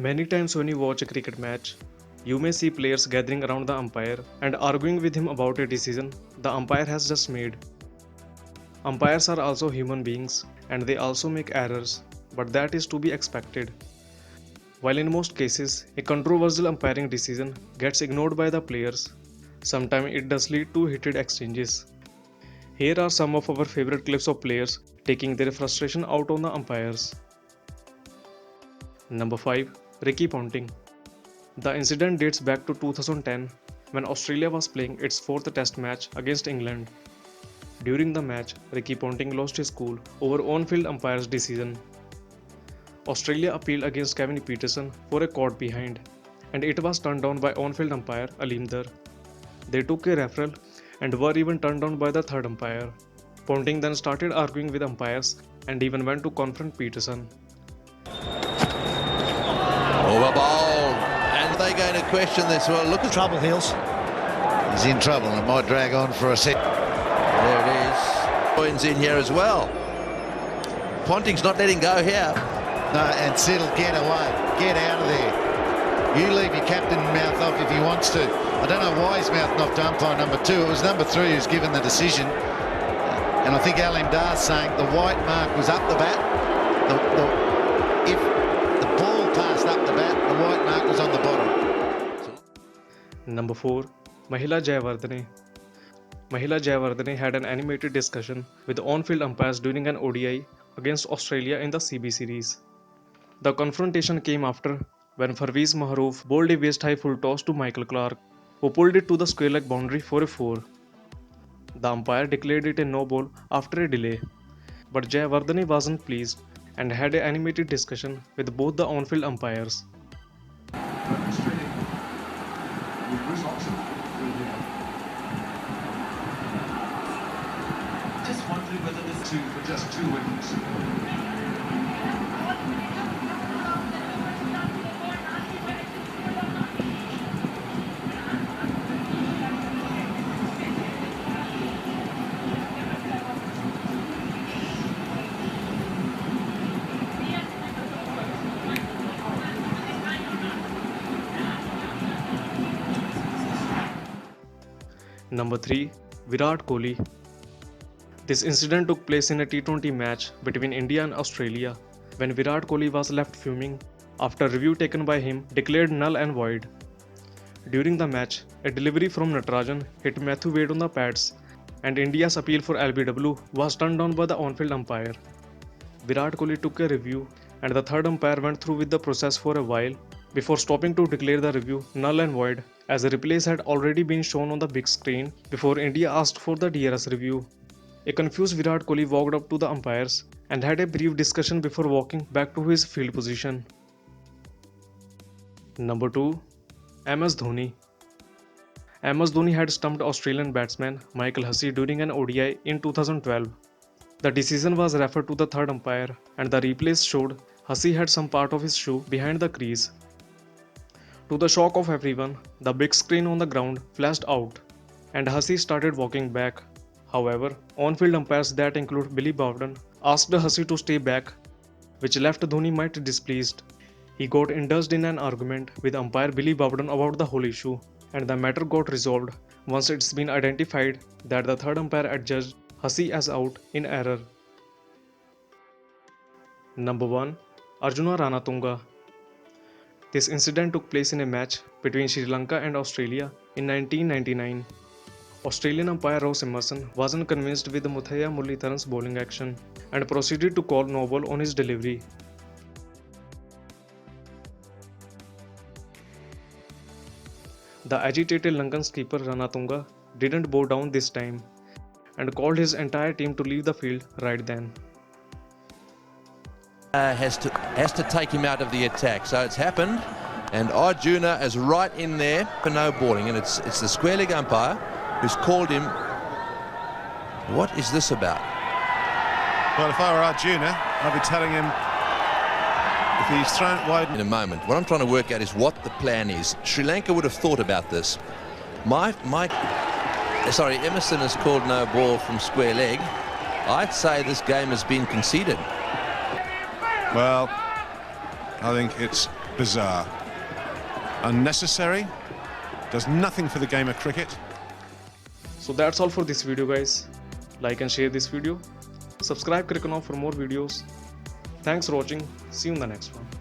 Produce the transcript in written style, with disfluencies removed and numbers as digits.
Many times when you watch a cricket match, you may see players gathering around the umpire and arguing with him about a decision the umpire has just made. Umpires are also human beings and they also make errors, but that is to be expected. While in most cases, a controversial umpiring decision gets ignored by the players, sometimes it does lead to heated exchanges. Here are some of our favorite clips of players taking their frustration out on the umpires. Number 5. Ricky Ponting. The incident dates back to 2010 when Australia was playing its fourth test match against England. During the match, Ricky Ponting lost his cool over on-field umpire's decision. Australia appealed against Kevin Peterson for a caught behind, and it was turned down by on-field umpire Aleem Dar. They took a referral and were even turned down by the third umpire. Ponting then started arguing with umpires and even went to confront Peterson. Over bowled, and they're going to question this. Well, look at Trouble, Heels. He's in trouble and it might drag on for a sec. there it is. Coins in here as well. Ponting's not letting go here. No, and Siddle, get away. Get out of there. You leave your captain mouth off if he wants to. I don't know why he's mouthed off to umpire number 2. It was number 3 who's given the decision. And I think Aleem Dar's saying the white mark was up the bat. If the ball passed up the bat, the white mark was on the bottom. Number 4. Mahela Jayawardene. Mahela Jayawardene had an animated discussion with on-field umpires during an ODI against Australia in the CB series. The confrontation came after when Parvez Mahroof bowled a waist-high full toss to Michael Clarke, who pulled it to the square leg boundary for a 4. The umpire declared it a no ball after a delay, but Jayawardene wasn't pleased and had an animated discussion with both the on-field umpires. Just wondering whether this two for just 2 wickets. Number 3. Virat Kohli. This incident took place in a T20 match between India and Australia when Virat Kohli was left fuming after review taken by him declared null and void. During the match, a delivery from Natarajan hit Matthew Wade on the pads and India's appeal for LBW was turned down by the on-field umpire. Virat Kohli took a review and the third umpire went through with the process for a while before stopping to declare the review null and void as the replays had already been shown on the big screen before India asked for the DRS review. A confused Virat Kohli walked up to the umpires and had a brief discussion before walking back to his field position. Number 2. MS Dhoni. MS Dhoni had stumped Australian batsman Michael Hussey during an ODI in 2012. The decision was referred to the third umpire and the replays showed Hussey had some part of his shoe behind the crease. To the shock of everyone, the big screen on the ground flashed out and Hussey started walking back. However, on-field umpires that include Billy Bowden asked Hussey to stay back, which left Dhoni mighty displeased. He got indulged in an argument with umpire Billy Bowden about the whole issue, and the matter got resolved once it's been identified that the third umpire adjudged Hussey as out in error. Number 1. Arjuna Ranatunga. This incident took place in a match between Sri Lanka and Australia in 1999. Australian umpire Ross Emerson wasn't convinced with Muthiah Muralitharan's bowling action and proceeded to call no ball on his delivery. The agitated Lankan skipper Ranatunga didn't bow down this time and called his entire team to leave the field right then. Has to take him out of the attack. So it's happened, and Arjuna is right in there for no balling, and it's the square leg umpire who's called him. What is this about? Well, if I were Arjuna, I'd be telling him if he's thrown it wide. In a moment, what I'm trying to work out is what the plan is. Sri Lanka would have thought about this. Emerson has called no ball from square leg. I'd say this game has been conceded. Well, I think it's bizarre. Unnecessary. Does nothing for the game of cricket. So that's all for this video, guys. Like and share this video. Subscribe Cricketnow for more videos. Thanks for watching. See you in the next one.